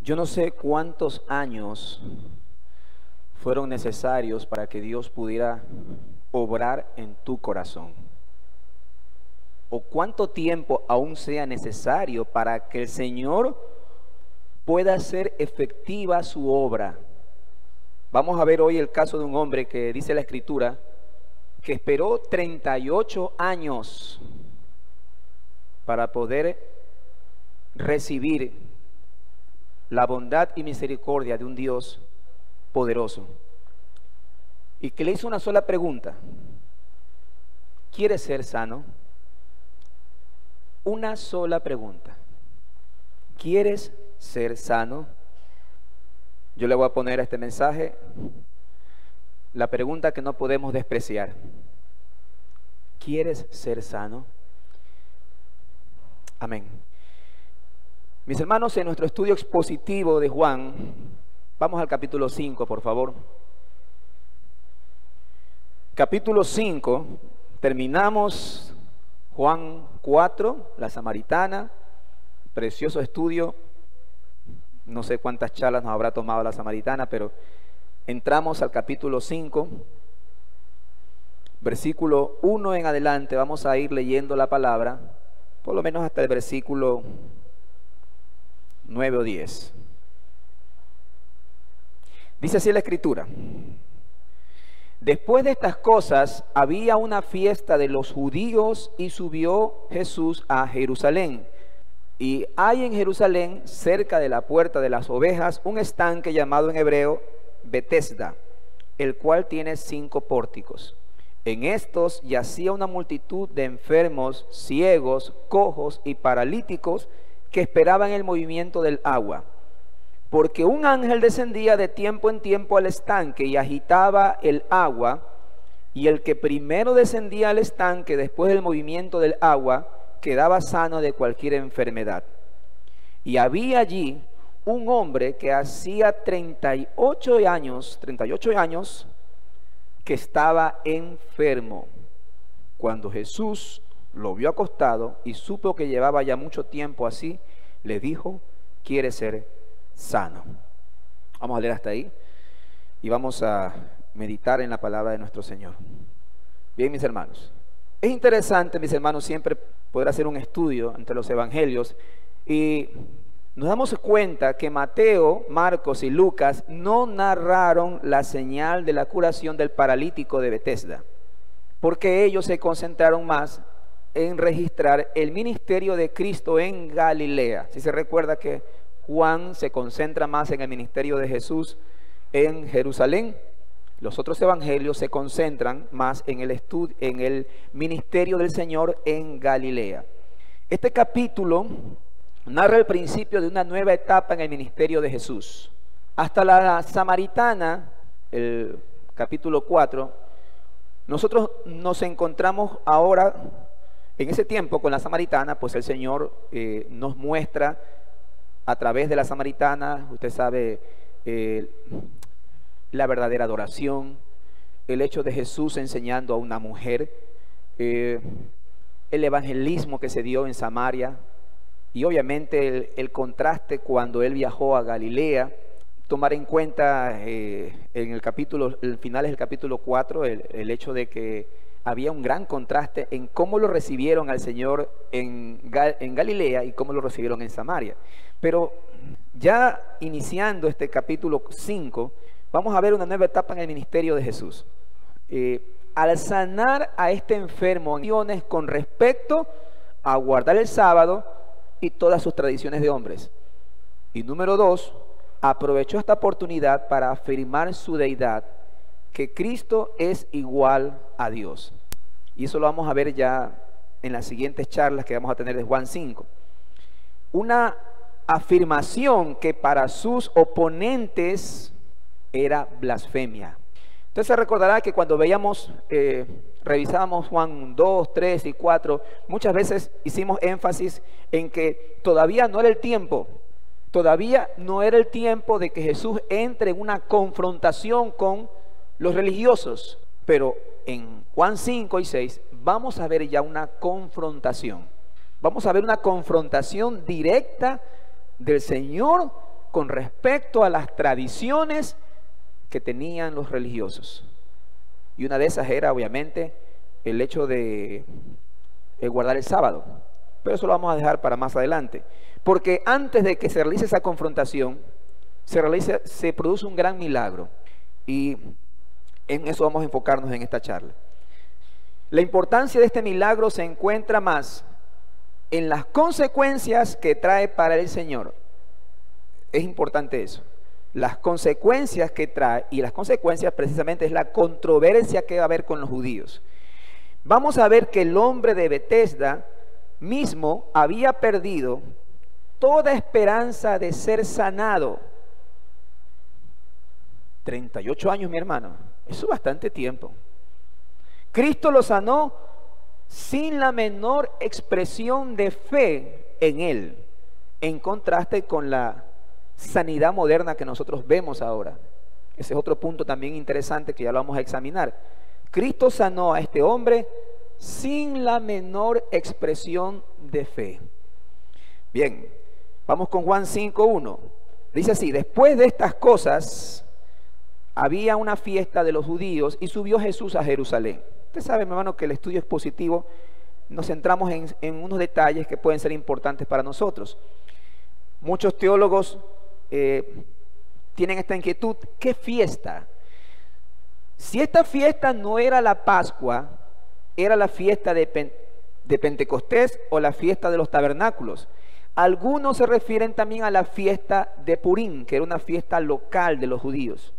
Yo no sé cuántos años fueron necesarios para que Dios pudiera obrar en tu corazón, o cuánto tiempo aún sea necesario para que el Señor pueda hacer efectiva su obra. Vamos a ver hoy el caso de un hombre que dice la Escritura que esperó 38 años para poder recibir la bondad y misericordia de un Dios poderoso, y que le hizo una sola pregunta: ¿quieres ser sano? Una sola pregunta: ¿quieres ser sano? Yo le voy a poner a este mensaje la pregunta que no podemos despreciar: ¿quieres ser sano? Amén. Mis hermanos, en nuestro estudio expositivo de Juan, vamos al capítulo 5, por favor. Capítulo 5, terminamos Juan 4, la samaritana, precioso estudio. No sé cuántas charlas nos habrá tomado la samaritana, pero entramos al capítulo 5, versículo 1 en adelante. Vamos a ir leyendo la palabra, por lo menos hasta el versículo 9 o 10. Dice así la Escritura: después de estas cosas había una fiesta de los judíos y subió Jesús a Jerusalén. Y hay en Jerusalén, cerca de la puerta de las ovejas, un estanque llamado en hebreo Betesda, el cual tiene 5 pórticos. En estos yacía una multitud de enfermos, ciegos, cojos y paralíticos que esperaban el movimiento del agua. Porque un ángel descendía de tiempo en tiempo al estanque y agitaba el agua, y el que primero descendía al estanque después del movimiento del agua quedaba sano de cualquier enfermedad. Y había allí un hombre que hacía 38 años que estaba enfermo. Cuando Jesús lo vio acostado y supo que llevaba ya mucho tiempo así, le dijo: ¿quiere ser sano? Vamos a leer hasta ahí y vamos a meditar en la palabra de nuestro Señor. Bien, mis hermanos, es interesante, mis hermanos, siempre poder hacer un estudio entre los evangelios, y nos damos cuenta que Mateo, Marcos y Lucas no narraron la señal de la curación del paralítico de Betesda, porque ellos se concentraron más en registrar el ministerio de Cristo en Galilea. Si se recuerda que Juan se concentra más en el ministerio de Jesús en Jerusalén, los otros evangelios se concentran más en el ministerio del Señor en Galilea. Este capítulo narra el principio de una nueva etapa en el ministerio de Jesús. Hasta la samaritana, el capítulo 4, nosotros nos encontramos ahora, en ese tiempo con la samaritana, pues el Señor nos muestra a través de la samaritana, usted sabe, la verdadera adoración, el hecho de Jesús enseñando a una mujer, el evangelismo que se dio en Samaria, y obviamente el contraste cuando él viajó a Galilea. Tomar en cuenta en el finales del capítulo 4 el hecho de que había un gran contraste en cómo lo recibieron al Señor en Galilea y cómo lo recibieron en Samaria. Pero ya iniciando este capítulo 5, vamos a ver una nueva etapa en el ministerio de Jesús. Al sanar a este enfermo con respecto a guardar el sábado y todas sus tradiciones de hombres. Y número 2, aprovechó esta oportunidad para afirmar su deidad, que Cristo es igual a Dios. Y eso lo vamos a ver ya en las siguientes charlas que vamos a tener de Juan 5. Una afirmación que para sus oponentes era blasfemia. Entonces se recordará que cuando revisábamos Juan 2, 3 y 4, muchas veces hicimos énfasis en que todavía no era el tiempo. Todavía no era el tiempo de que Jesús entre en una confrontación con los religiosos. Pero en Juan 5 y 6 vamos a ver ya una confrontación. Vamos a ver una confrontación directa del Señor con respecto a las tradiciones que tenían los religiosos. Y una de esas era, obviamente, el hecho de guardar el sábado. Pero eso lo vamos a dejar para más adelante. Porque antes de que se realice esa confrontación, se produce un gran milagro. Y en eso vamos a enfocarnos en esta charla. La importancia de este milagro se encuentra más en las consecuencias que trae para el Señor. Es importante eso. Las consecuencias que trae, y las consecuencias precisamente es la controversia que va a haber con los judíos. Vamos a ver que el hombre de Betesda mismo había perdido toda esperanza de ser sanado. 38 años, mi hermano. Eso es bastante tiempo. Cristo lo sanó sin la menor expresión de fe en él, en contraste con la sanidad moderna que nosotros vemos ahora. Ese es otro punto también interesante que ya lo vamos a examinar. Cristo sanó a este hombre sin la menor expresión de fe. Bien, vamos con Juan 5:1. Dice así: después de estas cosas había una fiesta de los judíos y subió Jesús a Jerusalén. Usted sabe, mi hermano, que el estudio expositivo nos centramos en unos detalles que pueden ser importantes para nosotros. Muchos teólogos tienen esta inquietud: ¿qué fiesta? Si esta fiesta no era la Pascua, era la fiesta de Pentecostés o la fiesta de los tabernáculos. Algunos se refieren también a la fiesta de Purim, que era una fiesta local de los judíos.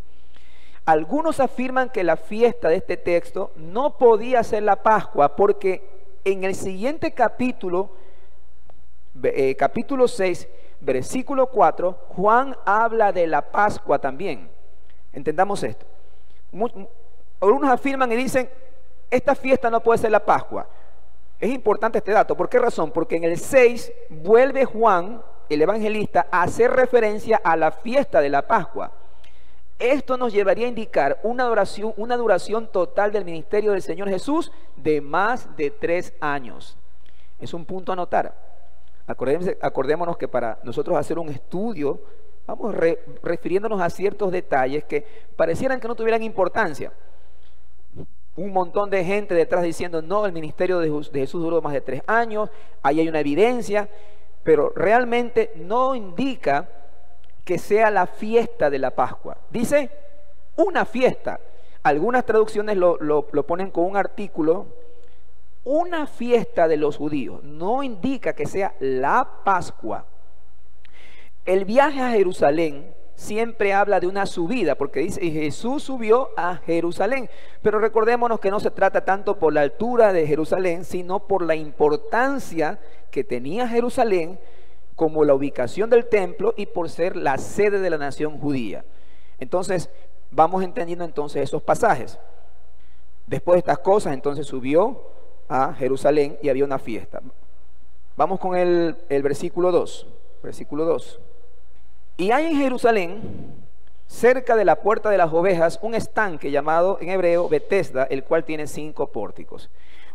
Algunos afirman que la fiesta de este texto no podía ser la Pascua, porque en el siguiente capítulo, capítulo 6, versículo 4, Juan habla de la Pascua también. Entendamos esto. Algunos afirman y dicen: esta fiesta no puede ser la Pascua. Es importante este dato. ¿Por qué razón? Porque en el 6 vuelve Juan, el evangelista, a hacer referencia a la fiesta de la Pascua. Esto nos llevaría a indicar una duración total del ministerio del Señor Jesús de más de 3 años. Es un punto a notar. Acordémonos que para nosotros hacer un estudio, vamos refiriéndonos a ciertos detalles que parecieran que no tuvieran importancia. Un montón de gente detrás diciendo: no, el ministerio de Jesús duró más de 3 años, ahí hay una evidencia, pero realmente no indica que sea la fiesta de la Pascua. Dice una fiesta. Algunas traducciones lo ponen con un artículo: una fiesta de los judíos. No indica que sea la Pascua. El viaje a Jerusalén siempre habla de una subida, porque dice: Jesús subió a Jerusalén. Pero recordémonos que no se trata tanto por la altura de Jerusalén, sino por la importancia que tenía Jerusalén como la ubicación del templo y por ser la sede de la nación judía. Entonces vamos entendiendo entonces esos pasajes. Después de estas cosas, entonces subió a Jerusalén y había una fiesta. Vamos con el versículo 2. Versículo 2. Y hay en Jerusalén, cerca de la puerta de las ovejas, un estanque llamado en hebreo Betesda, el cual tiene 5 pórticos.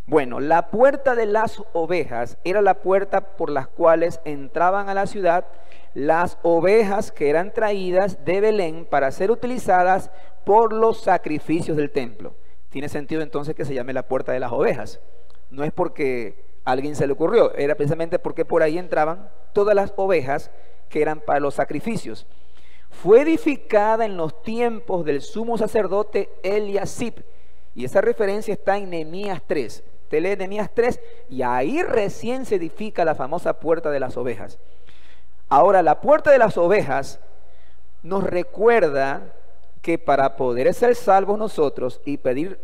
Bueno, la puerta de las ovejas era la puerta por las cuales entraban a la ciudad las ovejas que eran traídas de Belén para ser utilizadas por los sacrificios del templo. Tiene sentido entonces que se llame la puerta de las ovejas. No es porque a alguien se le ocurrió, era precisamente porque por ahí entraban todas las ovejas que eran para los sacrificios. Fue edificada en los tiempos del sumo sacerdote Eliasib, y esa referencia está en Nehemías 3. Te lee Nehemías 3 y ahí recién se edifica la famosa puerta de las ovejas. Ahora, la puerta de las ovejas nos recuerda que para poder ser salvos nosotros y pedir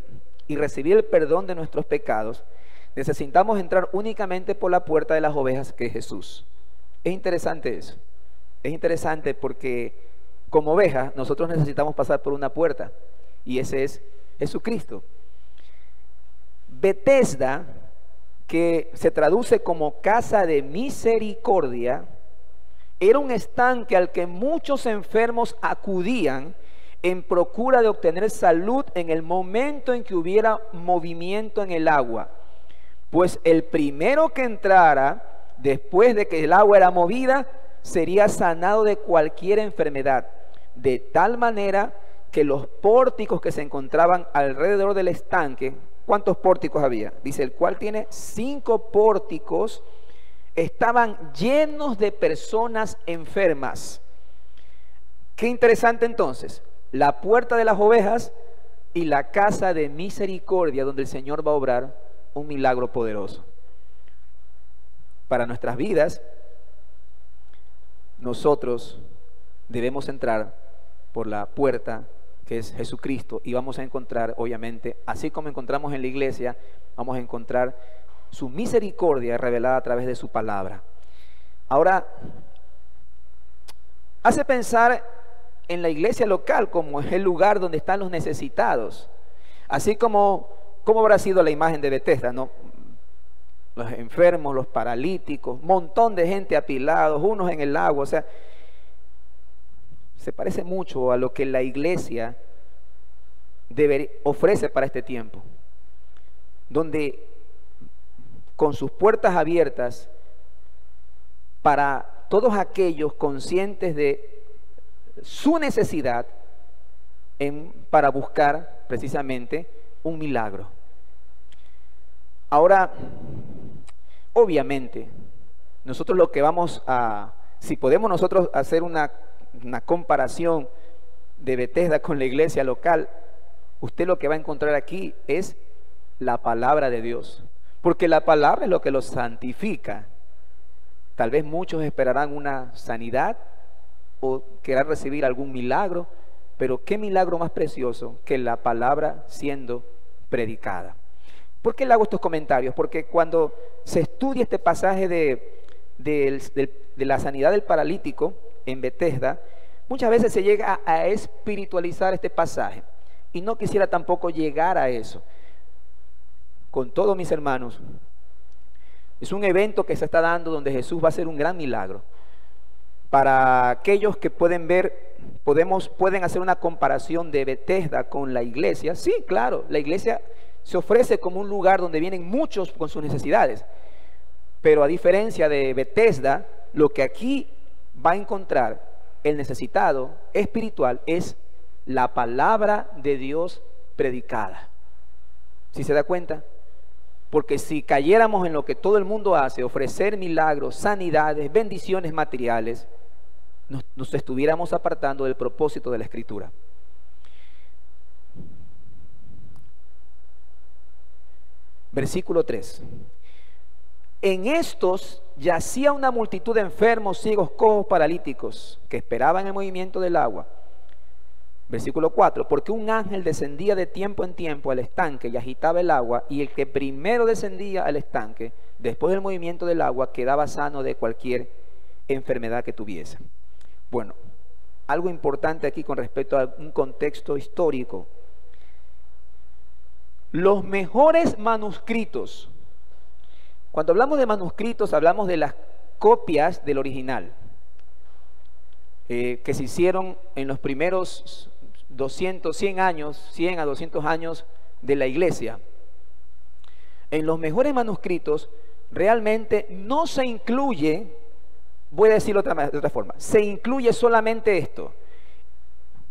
y recibir el perdón de nuestros pecados, necesitamos entrar únicamente por la puerta de las ovejas, que es Jesús. Es interesante eso. Es interesante porque como ovejas nosotros necesitamos pasar por una puerta, y ese es Jesucristo. Betesda, que se traduce como casa de misericordia, era un estanque al que muchos enfermos acudían en procura de obtener salud en el momento en que hubiera movimiento en el agua, pues el primero que entrara después de que el agua era movida sería sanado de cualquier enfermedad, de tal manera que los pórticos que se encontraban alrededor del estanque, ¿cuántos pórticos había? Dice, el cual tiene 5 pórticos, estaban llenos de personas enfermas. Qué interesante entonces, la puerta de las ovejas y la casa de misericordia, donde el Señor va a obrar un milagro poderoso. Para nuestras vidas, nosotros debemos entrar por la puerta que es Jesucristo, y vamos a encontrar, obviamente, así como encontramos en la iglesia, vamos a encontrar su misericordia revelada a través de su palabra. Ahora, hace pensar en la iglesia local como es el lugar donde están los necesitados, así como ¿cómo habrá sido la imagen de Bethesda, no? Los enfermos, los paralíticos, un montón de gente apilados, unos en el agua, o sea, se parece mucho a lo que la iglesia ofrece para este tiempo, donde con sus puertas abiertas para todos aquellos conscientes de su necesidad para buscar precisamente un milagro. Ahora, obviamente, nosotros lo que vamos a, si podemos nosotros hacer una comparación de Bethesda con la iglesia local, usted lo que va a encontrar aquí es la palabra de Dios, porque la palabra es lo que los santifica. Tal vez muchos esperarán una sanidad o querrán recibir algún milagro, pero qué milagro más precioso que la palabra siendo predicada. ¿Por qué le hago estos comentarios? Porque cuando se estudia este pasaje de la sanidad del paralítico en Bethesda, muchas veces se llega a espiritualizar este pasaje, y no quisiera tampoco llegar a eso. Con todos mis hermanos, es un evento que se está dando donde Jesús va a hacer un gran milagro. Para aquellos que pueden ver, pueden hacer una comparación de Bethesda con la iglesia. Sí, claro, la iglesia se ofrece como un lugar donde vienen muchos con sus necesidades, pero a diferencia de Bethesda, lo que aquí va a encontrar el necesitado espiritual es la palabra de Dios predicada. ¿Sí se da cuenta? Porque si cayéramos en lo que todo el mundo hace, ofrecer milagros, sanidades, bendiciones materiales, nos estuviéramos apartando del propósito de la Escritura. Versículo 3. En estos yacía una multitud de enfermos, ciegos, cojos, paralíticos, que esperaban el movimiento del agua. Versículo 4. Porque un ángel descendía de tiempo en tiempo al estanque y agitaba el agua, y el que primero descendía al estanque, después del movimiento del agua, quedaba sano de cualquier enfermedad que tuviese. Bueno, algo importante aquí con respecto a un contexto histórico. Los mejores manuscritos, cuando hablamos de manuscritos, hablamos de las copias del original, que se hicieron en los primeros 100 a 200 años de la iglesia. En los mejores manuscritos realmente no se incluye, voy a decirlo de otra forma, se incluye solamente esto.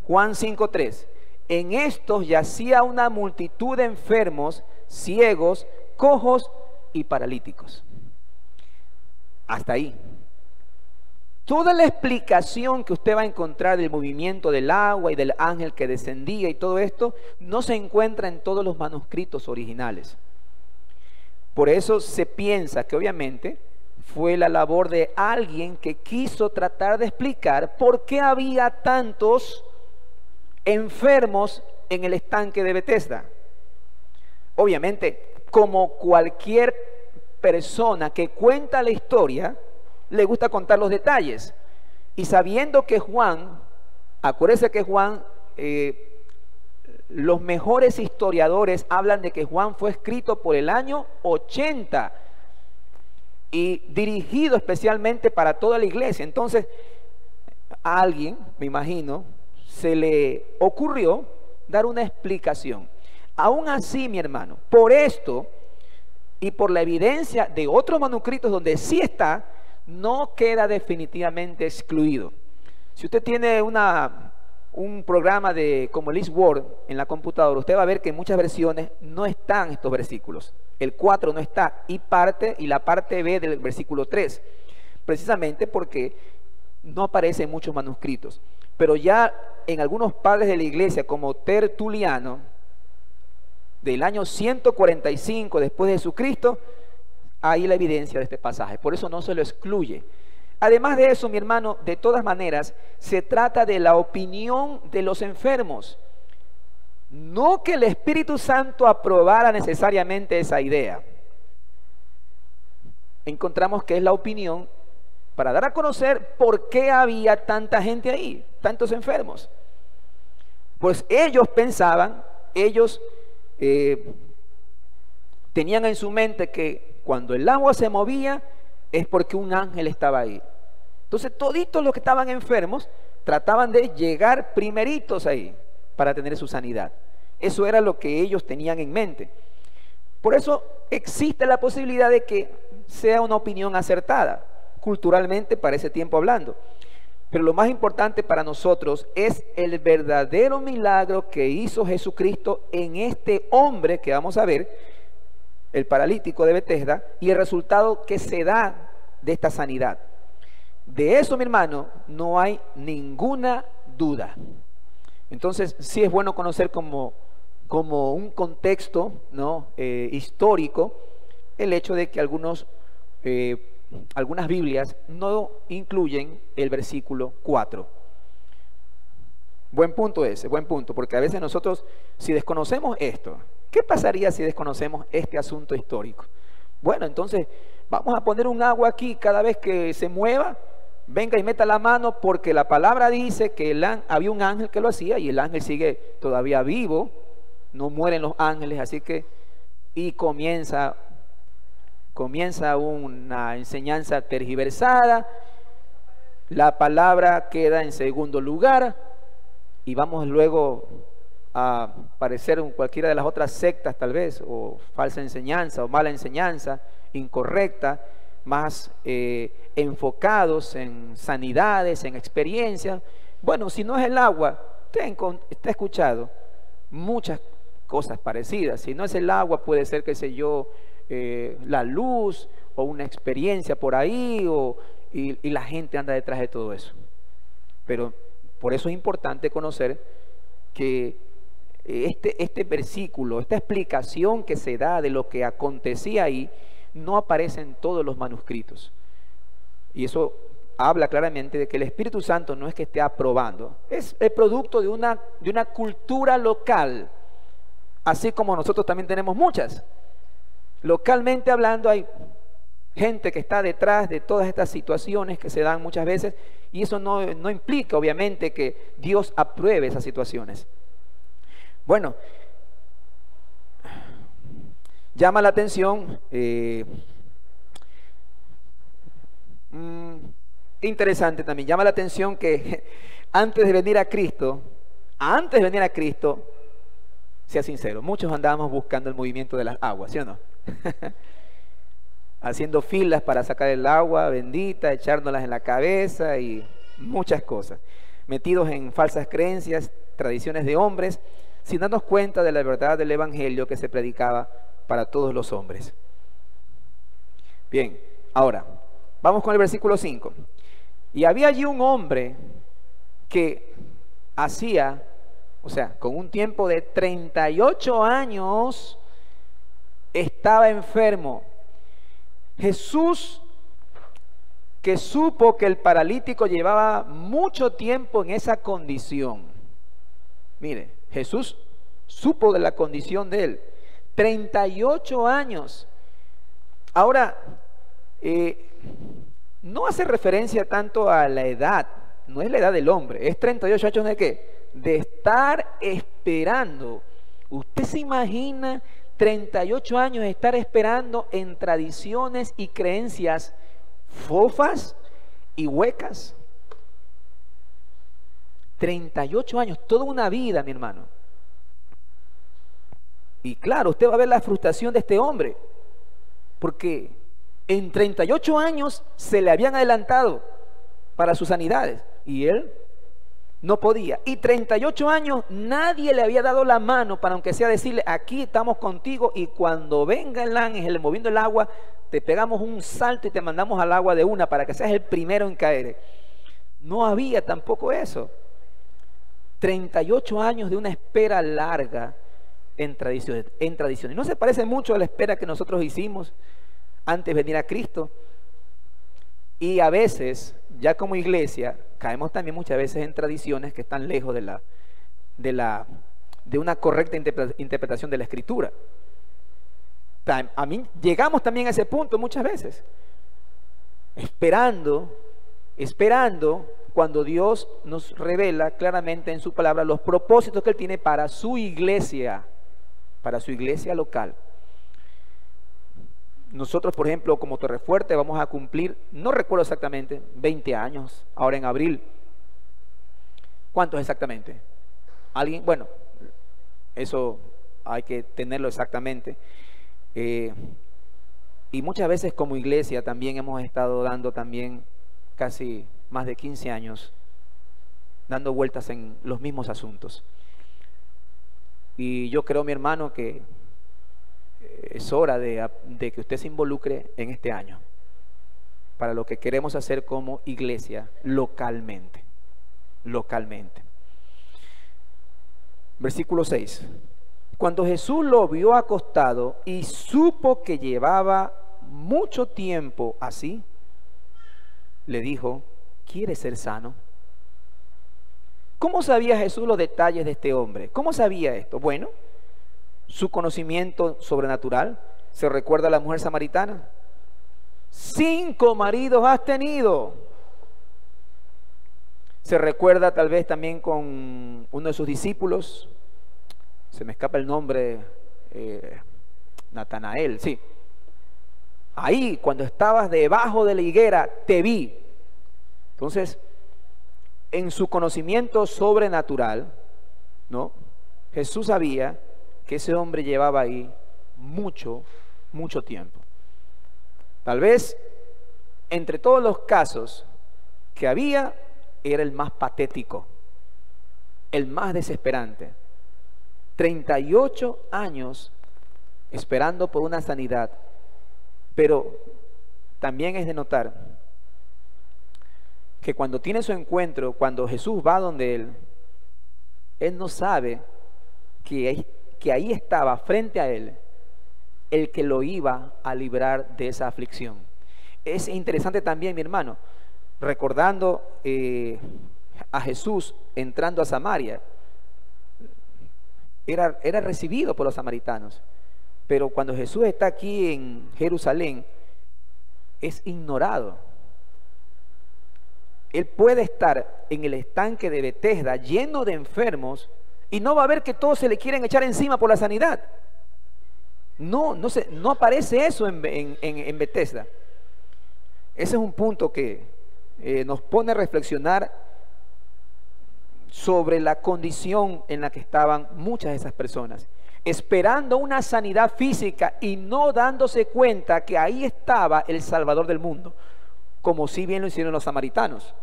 Juan 5:3. En estos yacía una multitud de enfermos, ciegos, cojos y paralíticos. Hasta ahí. Toda la explicación que usted va a encontrar del movimiento del agua y del ángel que descendía y todo esto, no se encuentra en todos los manuscritos originales. Por eso se piensa que obviamente fue la labor de alguien que quiso tratar de explicar por qué había tantos enfermos en el estanque de Bethesda. Obviamente, como cualquier persona que cuenta la historia, le gusta contar los detalles. Y sabiendo que Juan, acuérdese que Juan, los mejores historiadores hablan de que Juan fue escrito por el año 80 y dirigido especialmente para toda la iglesia. Entonces, a alguien, me imagino, se le ocurrió dar una explicación. Aún así, mi hermano, por esto y por la evidencia de otros manuscritos donde sí está, no queda definitivamente excluido. Si usted tiene un programa como el Word en la computadora, usted va a ver que en muchas versiones no están estos versículos. El 4 no está, y la parte B del versículo 3, precisamente porque no aparece en muchos manuscritos. Pero ya en algunos padres de la iglesia, como Tertuliano, del año 145 después de Jesucristo, hay la evidencia de este pasaje. Por eso no se lo excluye. Además de eso, mi hermano, de todas maneras, se trata de la opinión de los enfermos. No que el Espíritu Santo aprobara necesariamente esa idea. Encontramos que es la opinión para dar a conocer por qué había tanta gente ahí, tantos enfermos. Pues ellos pensaban, tenían en su mente que cuando el agua se movía es porque un ángel estaba ahí. Entonces toditos los que estaban enfermos trataban de llegar primeritos ahí para tener su sanidad. Eso era lo que ellos tenían en mente. Por eso existe la posibilidad de que sea una opinión acertada, culturalmente para ese tiempo hablando. Pero lo más importante para nosotros es el verdadero milagro que hizo Jesucristo en este hombre que vamos a ver, el paralítico de Betesda, y el resultado que se da de esta sanidad. De eso, mi hermano, no hay ninguna duda. Entonces, sí es bueno conocer como un contexto, ¿no?, histórico, el hecho de que algunas Biblias no incluyen el versículo 4. Buen punto ese, buen punto, porque a veces nosotros, si desconocemos esto, ¿qué pasaría si desconocemos este asunto histórico? Bueno, entonces vamos a poner un agua aquí cada vez que se mueva, venga y meta la mano, porque la palabra dice que había un ángel que lo hacía, y el ángel sigue todavía vivo, no mueren los ángeles, así que, y comienza una enseñanza tergiversada, la palabra queda en segundo lugar, y vamos luego a parecer en cualquiera de las otras sectas tal vez, o falsa enseñanza, o mala enseñanza, incorrecta, más enfocados en sanidades, en experiencias. Bueno, si no es el agua, usted ha escuchado muchas cosas parecidas. Si no es el agua, puede ser, qué sé yo, la luz o una experiencia por ahí, y la gente anda detrás de todo eso. Pero por eso es importante conocer que este versículo, esta explicación que se da de lo que acontecía ahí, no aparece en todos los manuscritos. Y eso habla claramente de que el Espíritu Santo no es que esté aprobando, es el producto de una cultura local, así como nosotros también tenemos muchas. Localmente hablando, hay gente que está detrás de todas estas situaciones que se dan muchas veces, y eso no implica obviamente que Dios apruebe esas situaciones. Bueno, llama la atención, interesante también, llama la atención que antes de venir a Cristo, sea sincero, muchos andábamos buscando el movimiento de las aguas, ¿sí o no? Haciendo filas para sacar el agua bendita, echárnoslas en la cabeza y muchas cosas, metidos en falsas creencias, tradiciones de hombres, sin darnos cuenta de la verdad del evangelio que se predicaba para todos los hombres. Bien, ahora vamos con el versículo 5. Y había allí un hombre que hacía, o sea, con un tiempo de 38 años, estaba enfermo. Jesús, que supo que el paralítico llevaba mucho tiempo en esa condición. Mire, Jesús supo de la condición de él. 38 años. Ahora, no hace referencia tanto a la edad, no es la edad del hombre, es 38 años ¿de qué? De estar esperando. ¿Usted se imagina 38 años de estar esperando en tradiciones y creencias fofas y huecas? 38 años, toda una vida, mi hermano. Y claro, usted va a ver la frustración de este hombre, porque En 38 años se le habían adelantado para sus sanidades y él no podía. Y 38 años nadie le había dado la mano para, aunque sea, decirle: aquí estamos contigo y cuando venga el ángel moviendo el agua, te pegamos un salto y te mandamos al agua de una para que seas el primero en caer. No había tampoco eso. 38 años de una espera larga en tradiciones. Y no se parece mucho a la espera que nosotros hicimos antes de venir a Cristo. Y a veces, ya como iglesia, caemos también muchas veces en tradiciones que están lejos de una correcta interpretación de la Escritura. Llegamos también a ese punto muchas veces, esperando cuando Dios nos revela claramente en su palabra los propósitos que Él tiene para su iglesia local. Nosotros, por ejemplo, como Torrefuerte, vamos a cumplir, no recuerdo exactamente, 20 años, ahora en abril. ¿Cuántos exactamente? ¿Alguien? Bueno, eso hay que tenerlo exactamente. Y muchas veces como iglesia también hemos estado dando también casi más de 15 años, dando vueltas en los mismos asuntos. Y yo creo, mi hermano, que es hora de que usted se involucre en este año para lo que queremos hacer como iglesia localmente. Versículo 6. Cuando Jesús lo vio acostado y supo que llevaba mucho tiempo así, le dijo: ¿quieres ser sano? ¿Cómo sabía Jesús los detalles de este hombre? ¿Cómo sabía esto? Bueno, su conocimiento sobrenatural. ¿Se recuerda a la mujer samaritana? 5 maridos has tenido. Se recuerda tal vez también con uno de sus discípulos, se me escapa el nombre, Natanael, sí. Ahí, cuando estabas debajo de la higuera, te vi. Entonces, en su conocimiento sobrenatural, ¿no?, Jesús sabía que ese hombre llevaba ahí mucho tiempo. Tal vez, entre todos los casos que había, era el más patético, el más desesperante. 38 años esperando por una sanidad. Pero también es de notar que cuando tiene su encuentro, cuando Jesús va donde él no sabe que ahí estaba frente a él el que lo iba a librar de esa aflicción. Es interesante también, mi hermano, recordando a Jesús entrando a Samaria. Era recibido por los samaritanos, pero cuando Jesús está aquí en Jerusalén, es ignorado. Él puede estar en el estanque de Betesda lleno de enfermos y no va a ver que todos se le quieren echar encima por la sanidad. No aparece eso en Betesda. Ese es un punto que nos pone a reflexionar sobre la condición en la que estaban muchas de esas personas, esperando una sanidad física y no dándose cuenta que ahí estaba el Salvador del mundo, como si bien lo hicieron los samaritanos.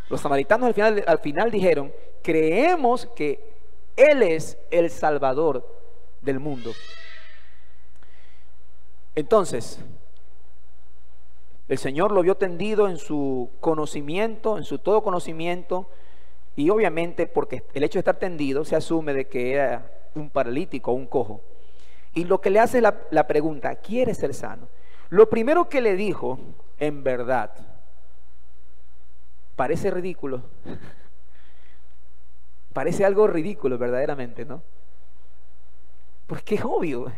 Los samaritanos al final dijeron: creemos que Él es el Salvador del mundo. Entonces, el Señor lo vio tendido en su conocimiento, en su todo conocimiento. Y obviamente, porque el hecho de estar tendido, se asume de que era un paralítico o un cojo. Y lo que le hace la pregunta: ¿quieres ser sano? Lo primero que le dijo, en verdad, parece ridículo. Parece algo ridículo verdaderamente, ¿no? Porque es obvio.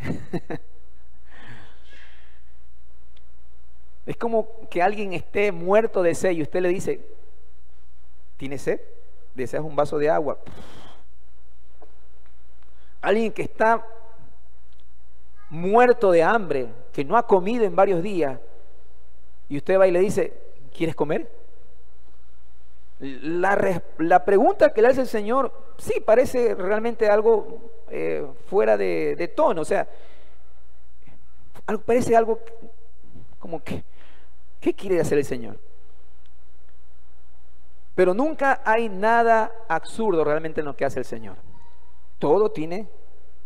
Es como que alguien esté muerto de sed y usted le dice: ¿tienes sed? ¿Deseas un vaso de agua? Alguien que está muerto de hambre, que no ha comido en varios días, y usted va y le dice: ¿quieres comer? La pregunta que le hace el Señor, sí, parece realmente algo fuera de tono. O sea, parece algo Como que, ¿qué quiere hacer el Señor? Pero nunca hay nada absurdo realmente en lo que hace el Señor. Todo tiene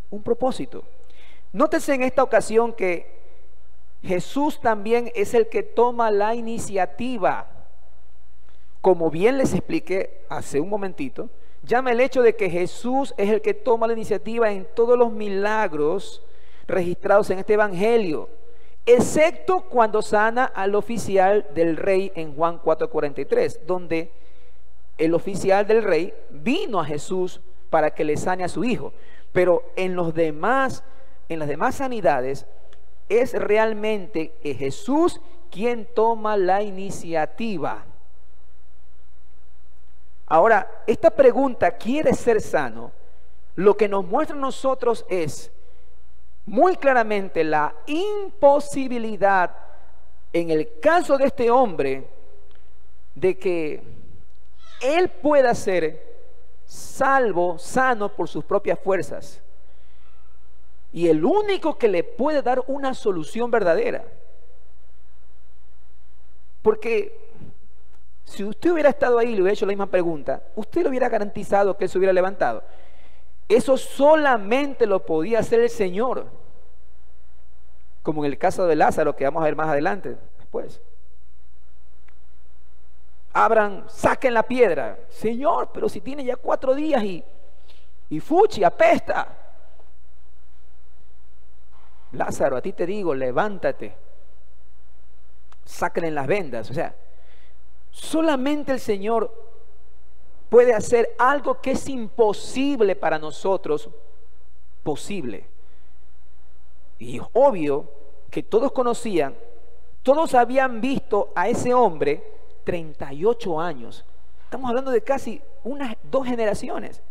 un propósito. Nótese en esta ocasión que Jesús también es el que toma la iniciativa. Como bien les expliqué hace un momentito, llama el hecho de que Jesús es el que toma la iniciativa en todos los milagros registrados en este evangelio, excepto cuando sana al oficial del rey en Juan 4:43, donde el oficial del rey vino a Jesús para que le sane a su hijo. Pero en las demás sanidades es realmente Jesús quien toma la iniciativa. Ahora, esta pregunta, ¿quiere ser sano? Lo que nos muestra a nosotros es muy claramente la imposibilidad en el caso de este hombre de que él pueda ser salvo, sano por sus propias fuerzas. Y el único que le puede dar una solución verdadera. Porque si usted hubiera estado ahí y le hubiera hecho la misma pregunta, usted le hubiera garantizado que él se hubiera levantado. Eso solamente lo podía hacer el Señor. Como en el caso de Lázaro, que vamos a ver más adelante, después. Abran, saquen la piedra. Señor, pero si tiene ya 4 días y fuchi, apesta. Lázaro, a ti te digo, levántate. Sáquenle las vendas. O sea, solamente el Señor puede hacer algo que es imposible para nosotros, posible. Y es obvio que todos conocían, todos habían visto a ese hombre 38 años. Estamos hablando de casi 2 generaciones.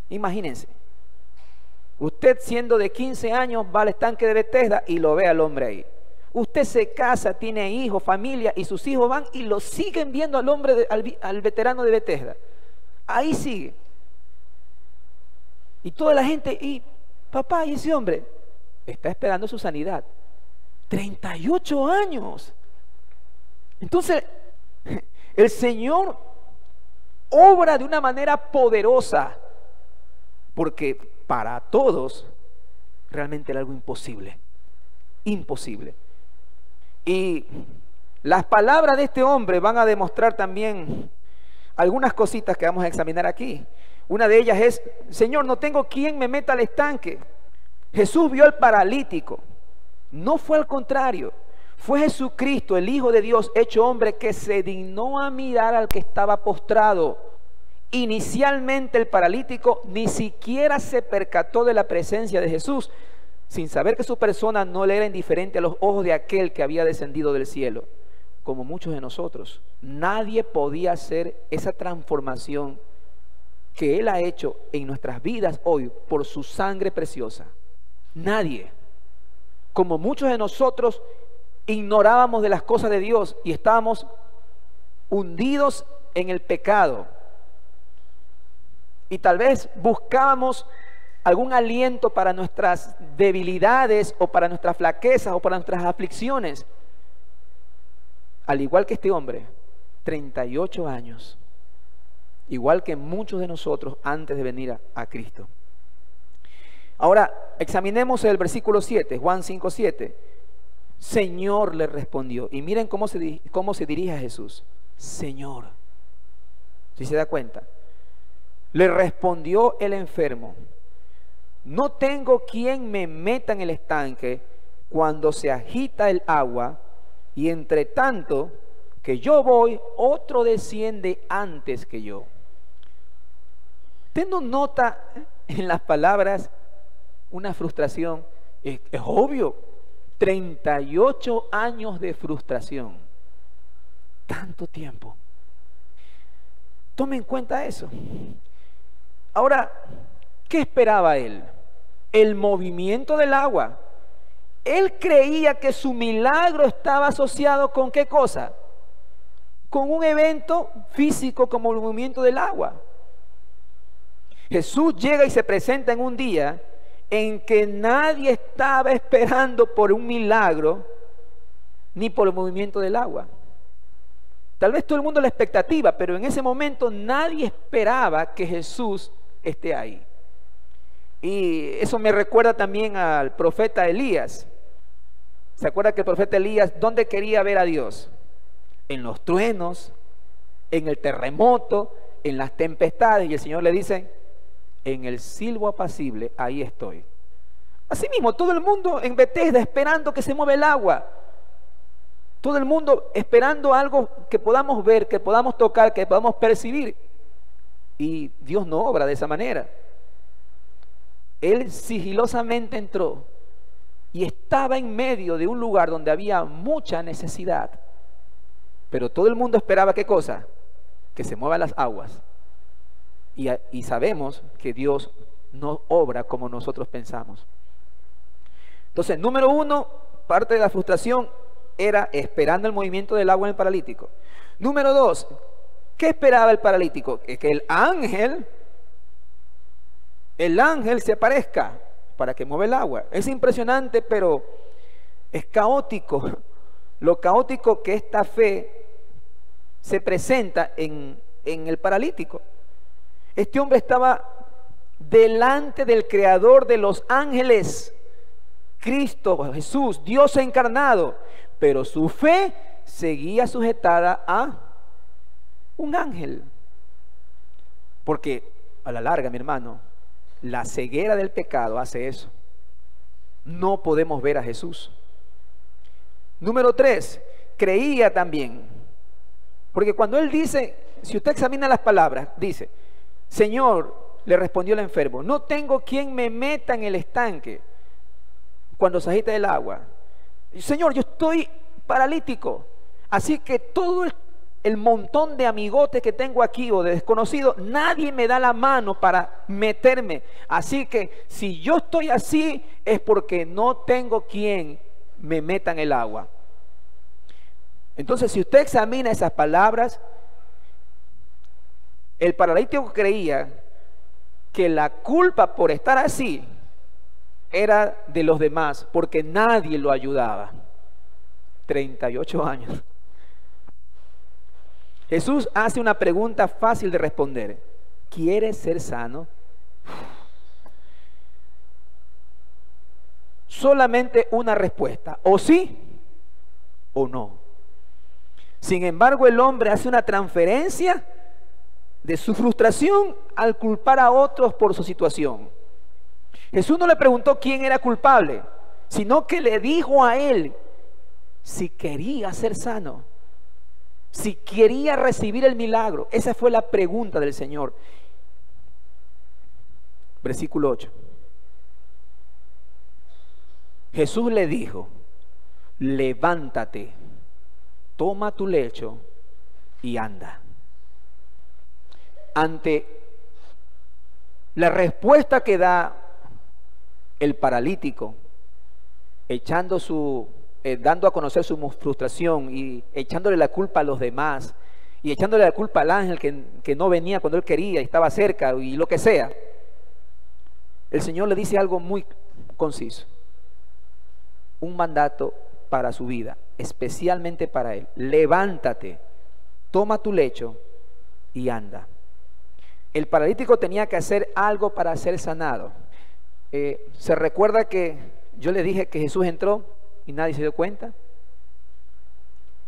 Imagínense. Usted siendo de 15 años va al estanque de Betesda y lo ve al hombre ahí. Usted se casa, tiene hijos, familia, y sus hijos van y lo siguen viendo al hombre, al veterano de Betesda. Ahí sigue. Y toda la gente, y papá, y ese hombre está esperando su sanidad. 38 años. Entonces, el Señor obra de una manera poderosa, porque para todos realmente era algo imposible. Imposible. Y las palabras de este hombre van a demostrar también algunas cositas que vamos a examinar aquí. Una de ellas es: Señor, no tengo quien me meta al estanque. Jesús vio al paralítico. No fue al contrario. Fue Jesucristo, el Hijo de Dios, hecho hombre, que se dignó a mirar al que estaba postrado. Inicialmente el paralítico ni siquiera se percató de la presencia de Jesús, sin saber que su persona no le era indiferente a los ojos de aquel que había descendido del cielo. Como muchos de nosotros, nadie podía hacer esa transformación que Él ha hecho en nuestras vidas hoy por su sangre preciosa. Nadie. Como muchos de nosotros ignorábamos de las cosas de Dios y estábamos hundidos en el pecado. Y tal vez buscábamos algún aliento para nuestras debilidades o para nuestras flaquezas o para nuestras aflicciones. Al igual que este hombre, 38 años, igual que muchos de nosotros antes de venir a Cristo. Ahora, examinemos el versículo 7, Juan 5:7. Señor, le respondió. Y miren cómo se dirige a Jesús. Señor. ¿Sí se da cuenta? Le respondió el enfermo: no tengo quien me meta en el estanque cuando se agita el agua, y entre tanto que yo voy, otro desciende antes que yo. ¿Usted no nota en las palabras una frustración? Es obvio. 38 años de frustración. Tanto tiempo. Tome en cuenta eso. Ahora, ¿qué esperaba él? El movimiento del agua. Él creía que su milagro estaba asociado ¿con qué cosa? Con un evento físico como el movimiento del agua. Jesús llega y se presenta en un día en que nadie estaba esperando por un milagro, ni por el movimiento del agua. Tal vez todo el mundo la expectativa, pero en ese momento nadie esperaba que Jesús esté ahí. Y eso me recuerda también al profeta Elías. ¿Se acuerda que el profeta Elías, dónde quería ver a Dios? En los truenos, en el terremoto, en las tempestades. Y el Señor le dice, en el silbo apacible, ahí estoy. Asimismo, todo el mundo en Betesda esperando que se mueva el agua. Todo el mundo esperando algo que podamos ver, que podamos tocar, que podamos percibir. Y Dios no obra de esa manera. Él sigilosamente entró y estaba en medio de un lugar donde había mucha necesidad. Pero todo el mundo esperaba, ¿qué cosa? Que se muevan las aguas. Y sabemos que Dios no obra como nosotros pensamos. Entonces, número uno, parte de la frustración era esperando el movimiento del agua en el paralítico. Número dos, ¿qué esperaba el paralítico? Que el ángel se aparezca para que mueva el agua. Es impresionante, pero es caótico. Lo caótico que esta fe se presenta en el paralítico. Este hombre estaba delante del Creador de los ángeles, Cristo, Jesús, Dios encarnado, pero su fe seguía sujetada a un ángel. Porque a la larga, mi hermano, la ceguera del pecado hace eso. No podemos ver a Jesús. Número 3, creía también. Porque cuando él dice, si usted examina las palabras, dice, Señor, le respondió el enfermo, no tengo quien me meta en el estanque cuando se agita el agua. Señor, yo estoy paralítico, así que todo el montón de amigotes que tengo aquí o de desconocidos, nadie me da la mano para meterme. Así que si yo estoy así es porque no tengo quien me meta en el agua. Entonces, si usted examina esas palabras, el paralítico creía que la culpa por estar así era de los demás, porque nadie lo ayudaba. 38 años. Jesús hace una pregunta fácil de responder. ¿Quieres ser sano? Solamente una respuesta, o sí o no. Sin embargo, el hombre hace una transferencia de su frustración al culpar a otros por su situación. Jesús no le preguntó quién era culpable, sino que le dijo a él si quería ser sano, si quería recibir el milagro. Esa fue la pregunta del Señor. Versículo 8. Jesús le dijo, levántate, toma tu lecho y anda. Ante la respuesta que da el paralítico, dando a conocer su frustración y echándole la culpa a los demás y echándole la culpa al ángel que no venía cuando él quería y estaba cerca y lo que sea, el Señor le dice algo muy conciso, un mandato para su vida, especialmente para él. Levántate, toma tu lecho y anda. El paralítico tenía que hacer algo para ser sanado. Se recuerda que yo le dije que Jesús entró y nadie se dio cuenta,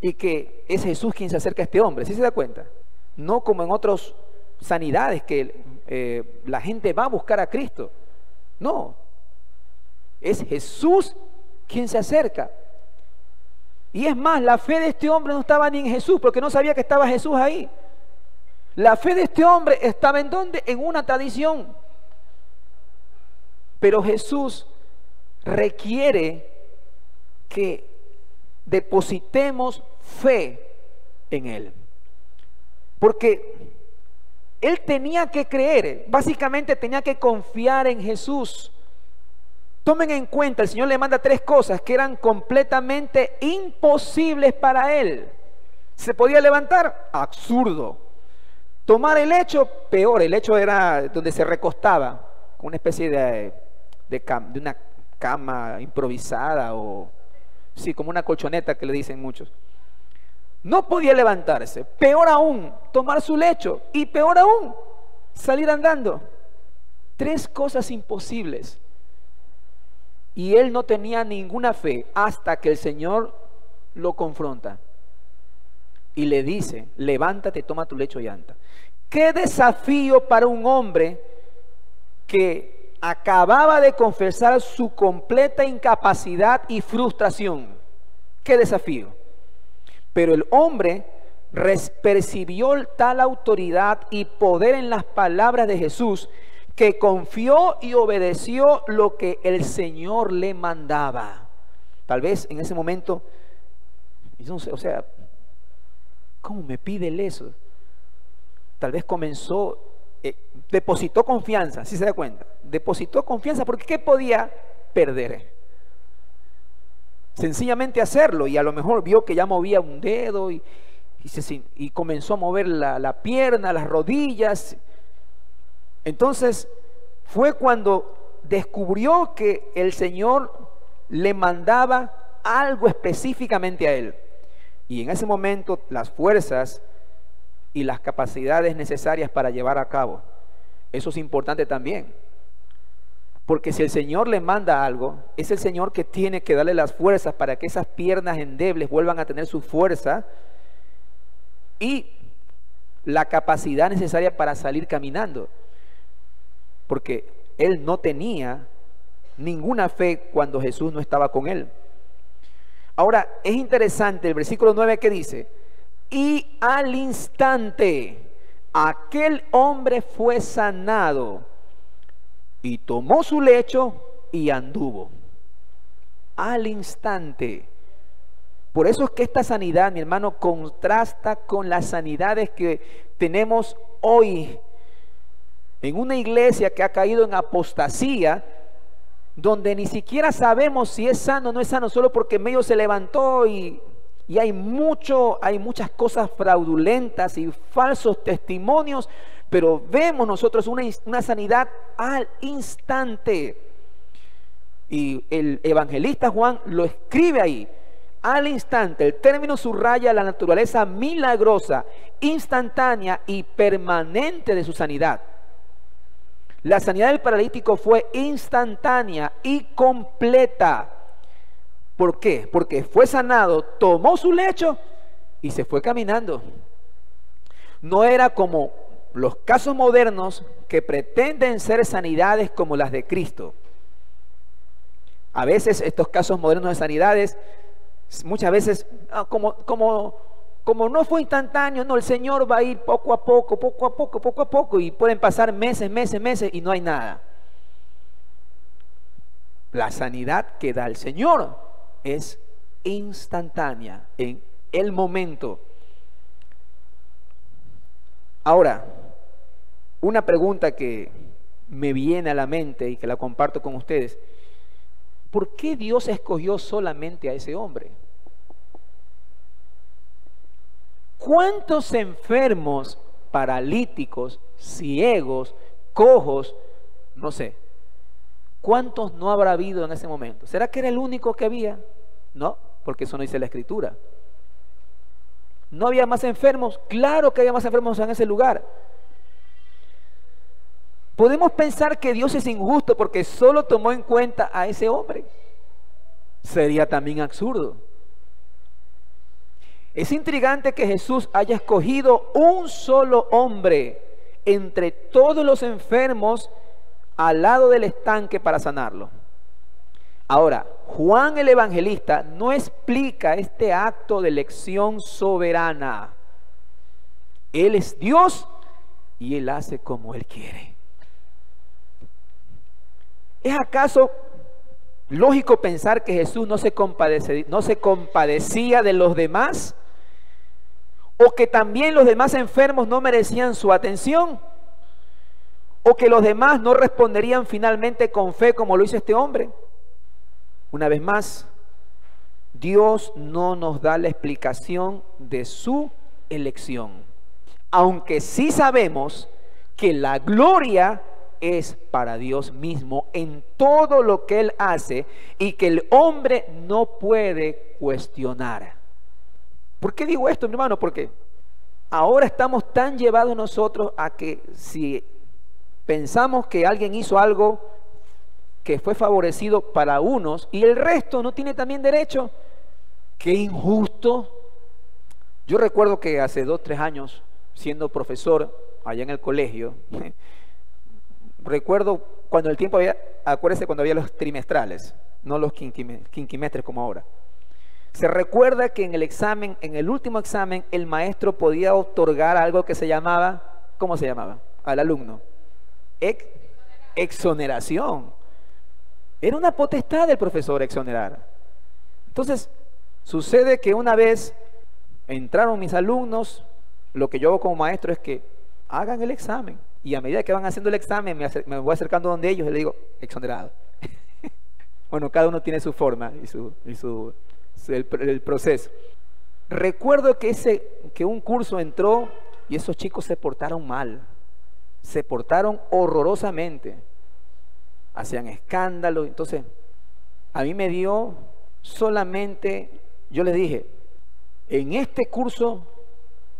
y que es Jesús quien se acerca a este hombre. ¿Sí se da cuenta? No como en otras sanidades que la gente va a buscar a Cristo. No, es Jesús quien se acerca. Y es más, la fe de este hombre no estaba ni en Jesús, porque no sabía que estaba Jesús ahí. La fe de este hombre estaba ¿en dónde? En una tradición. Pero Jesús requiere que depositemos fe en Él. Porque Él tenía que creer, básicamente tenía que confiar en Jesús. Tomen en cuenta, el Señor le manda 3 cosas que eran completamente imposibles para Él. ¿Se podía levantar? Absurdo. Tomar el lecho, peor. El lecho era donde se recostaba, con una especie de una cama improvisada o sí, como una colchoneta que le dicen muchos. No podía levantarse, peor aún, tomar su lecho y peor aún, salir andando. 3 cosas imposibles. Y él no tenía ninguna fe hasta que el Señor lo confronta y le dice: levántate, toma tu lecho y anda. Qué desafío para un hombre que acababa de confesar su completa incapacidad y frustración. Qué desafío. Pero el hombre percibió tal autoridad y poder en las palabras de Jesús, que confió y obedeció lo que el Señor le mandaba. Tal vez en ese momento, no sé, o sea, ¿cómo me pide él eso? Tal vez comenzó, depositó confianza, ¿sí se da cuenta? Depositó confianza, porque ¿qué podía perder? Sencillamente hacerlo, y a lo mejor vio que ya movía un dedo y comenzó a mover la pierna, las rodillas. Entonces fue cuando descubrió que el Señor le mandaba algo específicamente a él. Y en ese momento las fuerzas y las capacidades necesarias para llevar a cabo. Eso es importante también. Porque si el Señor le manda algo, es el Señor que tiene que darle las fuerzas para que esas piernas endebles vuelvan a tener su fuerza y la capacidad necesaria para salir caminando. Porque él no tenía ninguna fe cuando Jesús no estaba con él. Ahora, es interesante el versículo 9 que dice: y al instante aquel hombre fue sanado y tomó su lecho y anduvo. Al instante. Por eso es que esta sanidad, mi hermano, contrasta con las sanidades que tenemos hoy en una iglesia que ha caído en apostasía, donde ni siquiera sabemos si es sano o no es sano, solo porque medio se levantó y hay muchas cosas fraudulentas y falsos testimonios, pero vemos nosotros una sanidad al instante. Y el evangelista Juan lo escribe ahí: al instante. El término subraya la naturaleza milagrosa, instantánea y permanente de su sanidad. La sanidad del paralítico fue instantánea y completa. ¿Por qué? Porque fue sanado, tomó su lecho y se fue caminando. No era como los casos modernos que pretenden ser sanidades como las de Cristo. A veces estos casos modernos de sanidades, muchas veces, como no fue instantáneo, no, el Señor va a ir poco a poco, y pueden pasar meses y no hay nada. La sanidad que da el Señor es instantánea, en el momento. Ahora, una pregunta que me viene a la mente y que la comparto con ustedes: ¿por qué Dios escogió solamente a ese hombre? ¿Cuántos enfermos, paralíticos, ciegos, cojos, no sé, cuántos no habrá habido en ese momento? ¿Será que era el único que había? No, porque eso no dice la Escritura. ¿No había más enfermos? Claro que había más enfermos en ese lugar. ¿Podemos pensar que Dios es injusto porque solo tomó en cuenta a ese hombre? Sería también absurdo. Es intrigante que Jesús haya escogido un solo hombre entre todos los enfermos al lado del estanque para sanarlo. Ahora, Juan el Evangelista no explica este acto de elección soberana. Él es Dios y Él hace como Él quiere. ¿Es acaso lógico pensar que Jesús no se compadecía de los demás? ¿O que también los demás enfermos no merecían su atención? ¿O que los demás no responderían finalmente con fe como lo hizo este hombre? Una vez más, Dios no nos da la explicación de su elección, aunque sí sabemos que la gloria es para Dios mismo en todo lo que Él hace y que el hombre no puede cuestionar. ¿Por qué digo esto, mi hermano? Porque ahora estamos tan llevados nosotros a que si pensamos que alguien hizo algo que fue favorecido para unos y el resto no tiene también derecho, qué injusto. Yo recuerdo que hace 2 o 3 años, siendo profesor allá en el colegio, recuerdo cuando el tiempo había, acuérdese cuando había los trimestrales, no los quinquimestres como ahora. Se recuerda que en el examen, en el último examen, el maestro podía otorgar algo que se llamaba, ¿cómo se llamaba? Al alumno. Exoneración. Era una potestad del profesor exonerar. Entonces, sucede que una vez entraron mis alumnos, lo que yo hago como maestro es que hagan el examen. Y a medida que van haciendo el examen, me voy acercando donde ellos y le digo, exonerado. Bueno, cada uno tiene su forma y el proceso. Recuerdo que un curso entró y esos chicos se portaron mal. Se portaron horrorosamente. Hacían escándalo. Entonces, a mí me dio solamente, yo les dije, en este curso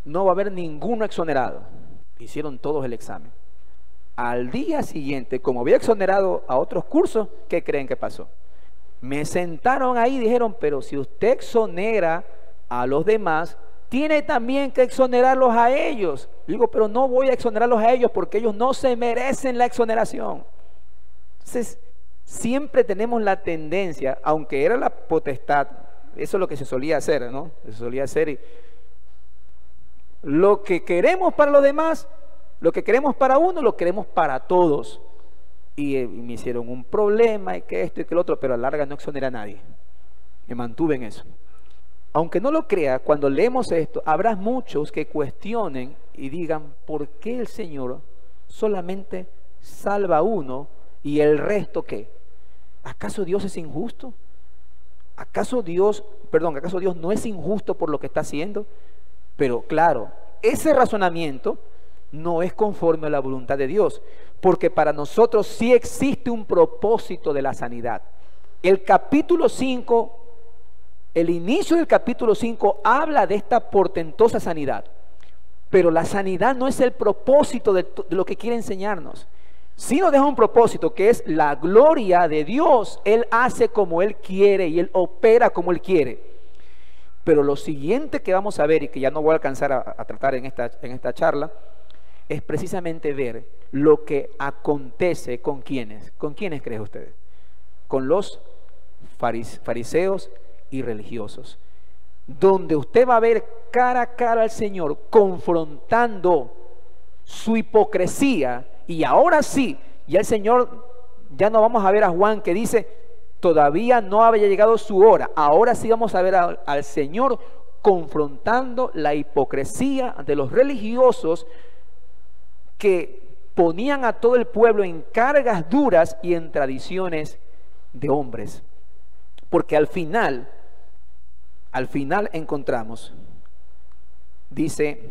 no va a haber ninguno exonerado. Hicieron todos el examen. Al día siguiente, como había exonerado a otros cursos, ¿qué creen que pasó? Me sentaron ahí y dijeron, pero si usted exonera a los demás, tiene también que exonerarlos a ellos. Digo, pero no voy a exonerarlos a ellos porque ellos no se merecen la exoneración. Entonces, siempre tenemos la tendencia, aunque era la potestad, eso es lo que se solía hacer, ¿no? Se solía hacer y lo que queremos para los demás, lo que queremos para uno, lo queremos para todos. Y me hicieron un problema y que esto y que lo otro, pero a la larga no exoneré a nadie. Me mantuve en eso. Aunque no lo crea, cuando leemos esto, habrá muchos que cuestionen y digan, ¿por qué el Señor solamente salva a uno y el resto qué? ¿Acaso Dios es injusto? ¿Acaso Dios no es injusto por lo que está haciendo? Pero claro, ese razonamiento no es conforme a la voluntad de Dios, porque para nosotros sí existe un propósito de la sanidad. El capítulo 5, el inicio del capítulo 5 habla de esta portentosa sanidad, pero la sanidad no es el propósito de lo que quiere enseñarnos. Sí nos deja un propósito que es la gloria de Dios. Él hace como Él quiere y Él opera como Él quiere. Pero lo siguiente que vamos a ver y que ya no voy a alcanzar a tratar en esta charla es precisamente ver lo que acontece con ¿quiénes? ¿Con quiénes creen ustedes? Con los fariseos y religiosos, donde usted va a ver cara a cara al Señor confrontando su hipocresía. Y ahora sí, ya el Señor, ya no vamos a ver a Juan que dice, todavía no había llegado su hora. Ahora sí vamos a ver al Señor confrontando la hipocresía de los religiosos que ponían a todo el pueblo en cargas duras y en tradiciones de hombres. Porque al final encontramos, dice,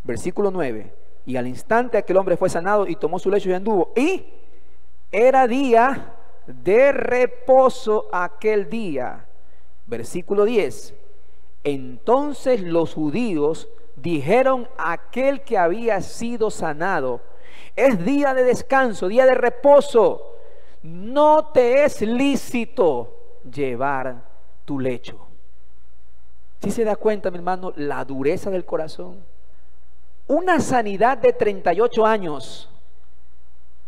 versículo 9, y al instante aquel hombre fue sanado y tomó su lecho y anduvo. Y era día de reposo aquel día. Versículo 10, entonces los judíos dijeron a aquel que había sido sanado, es día de descanso, día de reposo, no te es lícito llevar tu lecho. ¿Sí se da cuenta, mi hermano, la dureza del corazón? Una sanidad de 38 años.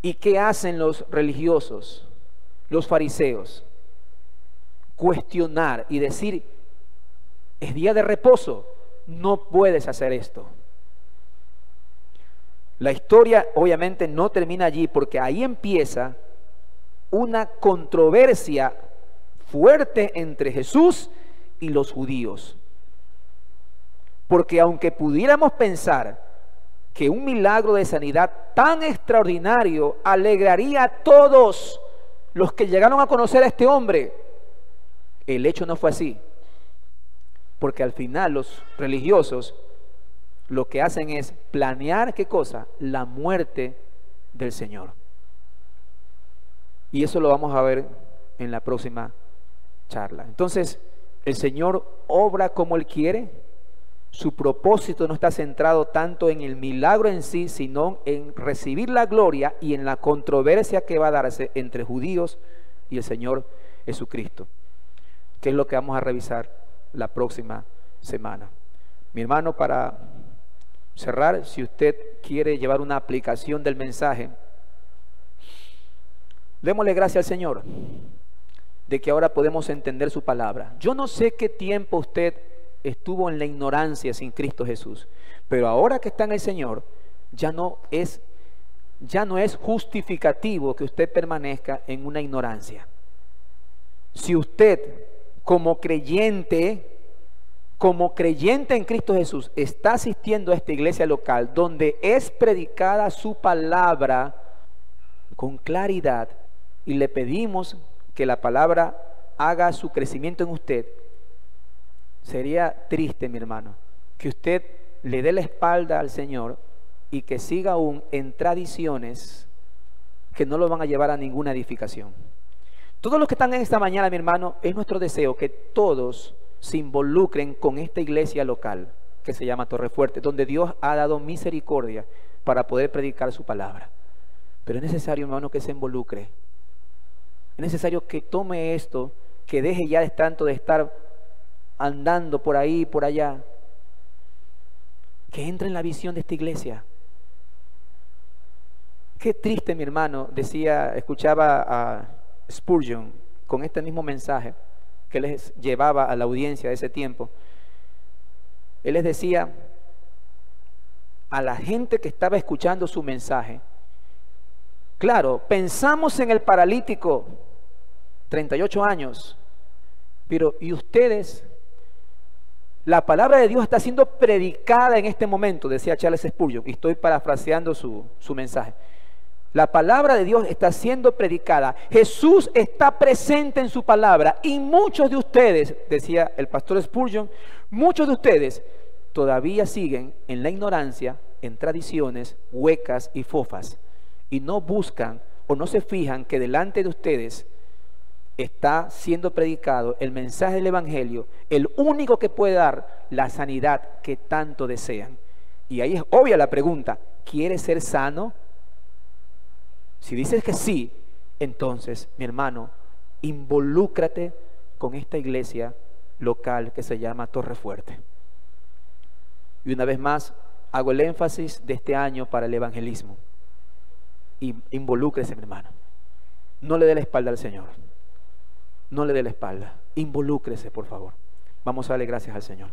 ¿Y qué hacen los religiosos, los fariseos? Cuestionar y decir, es día de reposo, no puedes hacer esto. La historia obviamente no termina allí, porque ahí empieza una controversia fuerte entre Jesús y los judíos. Porque aunque pudiéramos pensar que un milagro de sanidad tan extraordinario alegraría a todos los que llegaron a conocer a este hombre, el hecho no fue así. Porque al final los religiosos lo que hacen es planear, ¿qué cosa? La muerte del Señor. Y eso lo vamos a ver en la próxima charla. Entonces, el Señor obra como Él quiere. Su propósito no está centrado tanto en el milagro en sí, sino en recibir la gloria y en la controversia que va a darse entre judíos y el Señor Jesucristo, que es lo que vamos a revisar la próxima semana. Mi hermano, para cerrar, si usted quiere llevar una aplicación del mensaje, démosle gracias al Señor de que ahora podemos entender su palabra. Yo no sé qué tiempo usted estuvo en la ignorancia sin Cristo Jesús, pero ahora que está en el Señor, ya no es justificativo que usted permanezca en una ignorancia. Si usted, como creyente en Cristo Jesús, está asistiendo a esta iglesia local donde es predicada su palabra con claridad, y le pedimos que la palabra haga su crecimiento en usted, sería triste, mi hermano, que usted le dé la espalda al Señor y que siga aún en tradiciones que no lo van a llevar a ninguna edificación. Todos los que están en esta mañana, mi hermano, es nuestro deseo que todos se involucren con esta iglesia local que se llama Torrefuerte, donde Dios ha dado misericordia para poder predicar su palabra. Pero es necesario, hermano, que se involucre. Es necesario que tome esto, que deje ya de tanto de estar andando por ahí y por allá, que entre en la visión de esta iglesia. Qué triste, mi hermano, escuchaba a Spurgeon con este mismo mensaje que les llevaba a la audiencia de ese tiempo. Él les decía a la gente que estaba escuchando su mensaje: claro, pensamos en el paralítico, 38 años, pero ¿y ustedes? La palabra de Dios está siendo predicada en este momento, decía Charles Spurgeon, y estoy parafraseando su mensaje. La palabra de Dios está siendo predicada. Jesús está presente en su palabra, y muchos de ustedes, decía el pastor Spurgeon, muchos de ustedes todavía siguen en la ignorancia, en tradiciones huecas y fofas, y no buscan o no se fijan que delante de ustedes está siendo predicado el mensaje del Evangelio, el único que puede dar la sanidad que tanto desean. Y ahí es obvia la pregunta: ¿quieres ser sano? Si dices que sí, entonces, mi hermano, involúcrate con esta iglesia local que se llama Torrefuerte. Y una vez más, hago el énfasis de este año para el evangelismo. Y involúcrese, mi hermano. No le dé la espalda al Señor. No le dé la espalda. Involúcrese, por favor. Vamos a darle gracias al Señor.